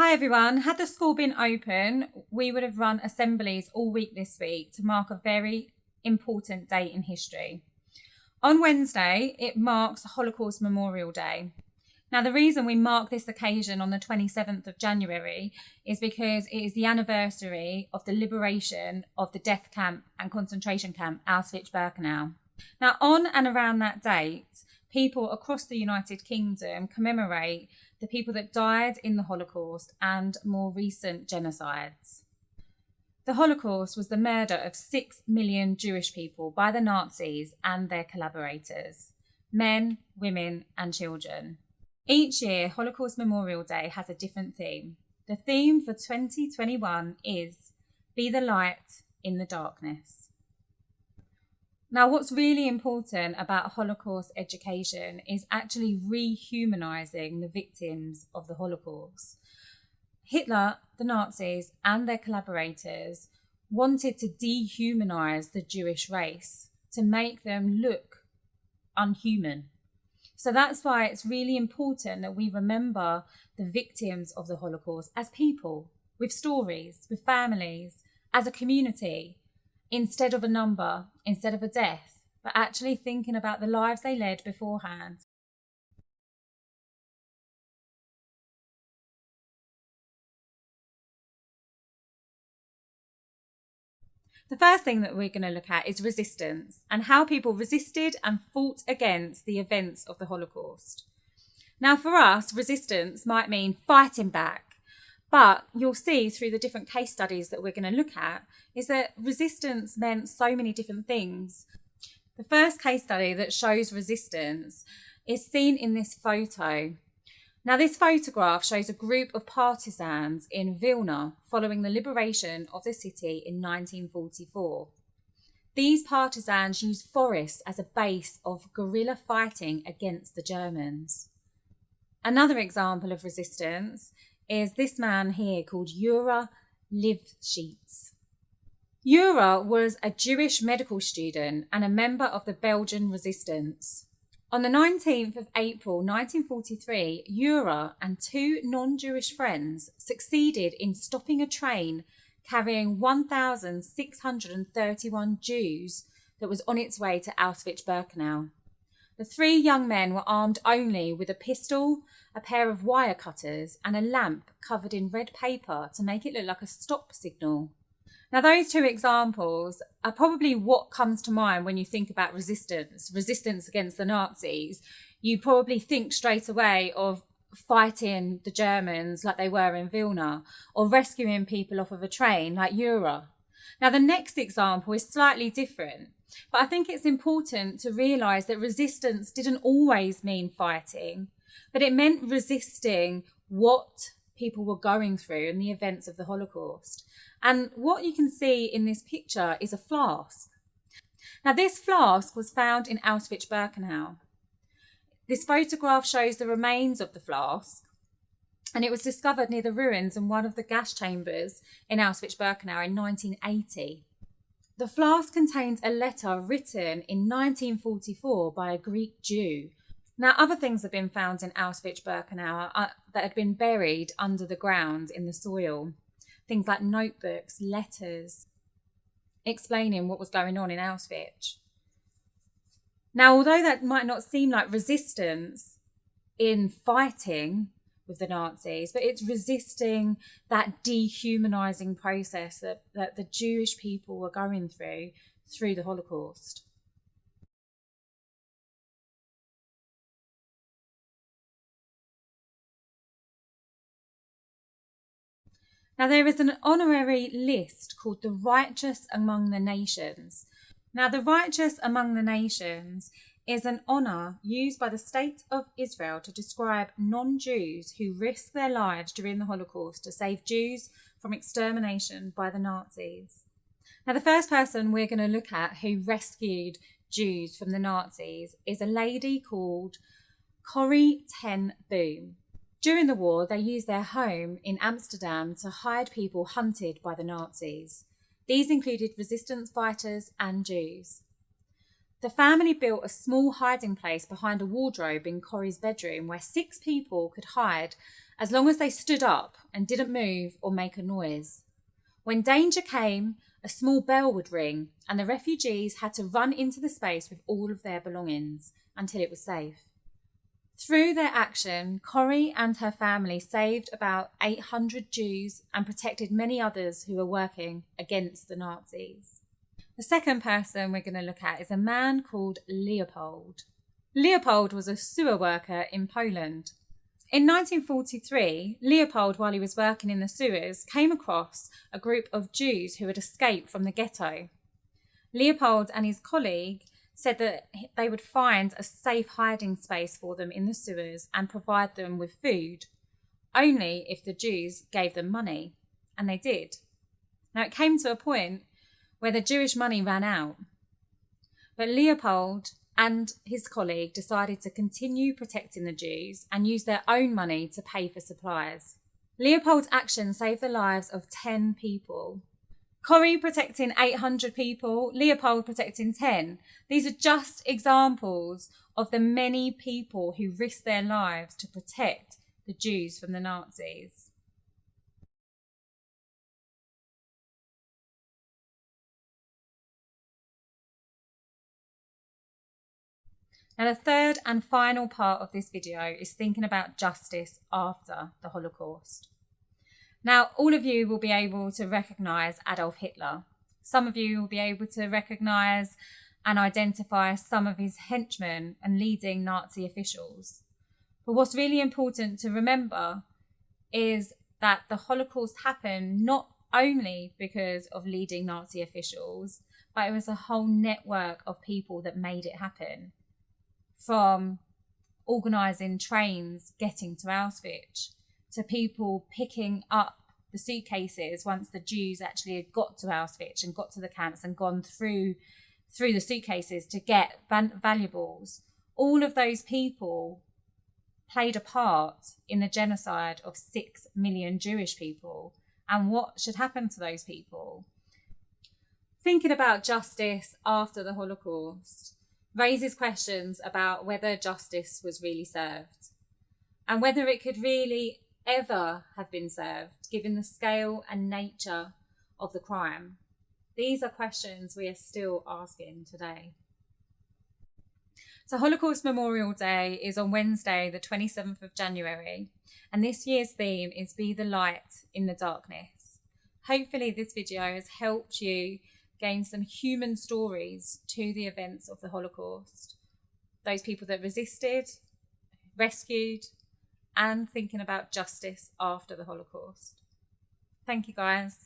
Hi everyone. Had the school been open, we would have run assemblies all week this week to mark a very important date in history. On Wednesday, it marks Holocaust Memorial Day. Now, the reason we mark this occasion on the 27th of January is because it is the anniversary of the liberation of the death camp and concentration camp Auschwitz-Birkenau. Now, on and around that date, people across the United Kingdom commemorate the people that died in the Holocaust and more recent genocides. The Holocaust was the murder of 6 million Jewish people by the Nazis and their collaborators, men, women, and children. Each year, Holocaust Memorial Day has a different theme. The theme for 2021 is Be the Light in the Darkness. Now, what's really important about Holocaust education is actually rehumanising the victims of the Holocaust. Hitler, the Nazis, and their collaborators wanted to dehumanise the Jewish race, to make them look unhuman. So that's why it's really important that we remember the victims of the Holocaust as people, with stories, with families, as a community, instead of a number, instead of a death, but actually thinking about the lives they led beforehand. The first thing that we're going to look at is resistance and how people resisted and fought against the events of the Holocaust. Now, for us, resistance might mean fighting back, but you'll see through the different case studies that we're going to look at is that resistance meant so many different things. The first case study that shows resistance is seen in this photo. Now, this photograph shows a group of partisans in Vilna following the liberation of the city in 1944. These partisans used forests as a base of guerrilla fighting against the Germans. Another example of resistance is this man here called Yura Livsheets. Yura was a Jewish medical student and a member of the Belgian resistance. On the 19th of April 1943, Yura and two non-Jewish friends succeeded in stopping a train carrying 1,631 Jews that was on its way to Auschwitz-Birkenau. The three young men were armed only with a pistol, a pair of wire cutters, and a lamp covered in red paper to make it look like a stop signal. Now, those two examples are probably what comes to mind when you think about resistance against the Nazis. You probably think straight away of fighting the Germans like they were in Vilna, or rescuing people off of a train like Yura. Now, the next example is slightly different, but I think it's important to realise that resistance didn't always mean fighting, but it meant resisting what people were going through in the events of the Holocaust. And what you can see in this picture is a flask. Now, this flask was found in Auschwitz-Birkenau. This photograph shows the remains of the flask, and it was discovered near the ruins in one of the gas chambers in Auschwitz-Birkenau in 1980. The flask contains a letter written in 1944 by a Greek Jew. Now, other things have been found in Auschwitz-Birkenau that had been buried under the ground in the soil. Things like notebooks, letters, explaining what was going on in Auschwitz. Now, although that might not seem like resistance in fighting with the Nazis, but it's resisting that dehumanising process that the Jewish people were going through the Holocaust. Now, there is an honorary list called the Righteous Among the Nations. Now, the Righteous Among the Nations is an honour used by the State of Israel to describe non-Jews who risked their lives during the Holocaust to save Jews from extermination by the Nazis. Now, the first person we're going to look at who rescued Jews from the Nazis is a lady called Corrie ten Boom. During the war, they used their home in Amsterdam to hide people hunted by the Nazis. These included resistance fighters and Jews. The family built a small hiding place behind a wardrobe in Corrie's bedroom where 6 people could hide as long as they stood up and didn't move or make a noise. When danger came, a small bell would ring and the refugees had to run into the space with all of their belongings until it was safe. Through their action, Corrie and her family saved about 800 Jews and protected many others who were working against the Nazis. The second person we're going to look at is a man called Leopold. Leopold was a sewer worker in Poland. In 1943, Leopold, while he was working in the sewers, came across a group of Jews who had escaped from the ghetto. Leopold and his colleague said that they would find a safe hiding space for them in the sewers and provide them with food, only if the Jews gave them money, and they did. Now, it came to a point where the Jewish money ran out, but Leopold and his colleague decided to continue protecting the Jews and use their own money to pay for supplies. Leopold's action saved the lives of 10 people. Corrie protecting 800 people, Leopold protecting 10. These are just examples of the many people who risked their lives to protect the Jews from the Nazis. Now, the third and final part of this video is thinking about justice after the Holocaust. Now, all of you will be able to recognise Adolf Hitler. Some of you will be able to recognise and identify some of his henchmen and leading Nazi officials. But what's really important to remember is that the Holocaust happened not only because of leading Nazi officials, but it was a whole network of people that made it happen. From organising trains getting to Auschwitz, to people picking up the suitcases once the Jews actually had got to Auschwitz and got to the camps and gone through the suitcases to get valuables. All of those people played a part in the genocide of 6 million Jewish people. And what should happen to those people? Thinking about justice after the Holocaust raises questions about whether justice was really served and whether it could really ever have been served, given the scale and nature of the crime. These are questions we are still asking today. So Holocaust Memorial Day is on Wednesday, the 27th of January, and this year's theme is Be the Light in the Darkness. Hopefully this video has helped you gain some human stories to the events of the Holocaust. Those people that resisted, rescued, and thinking about justice after the Holocaust. Thank you, guys.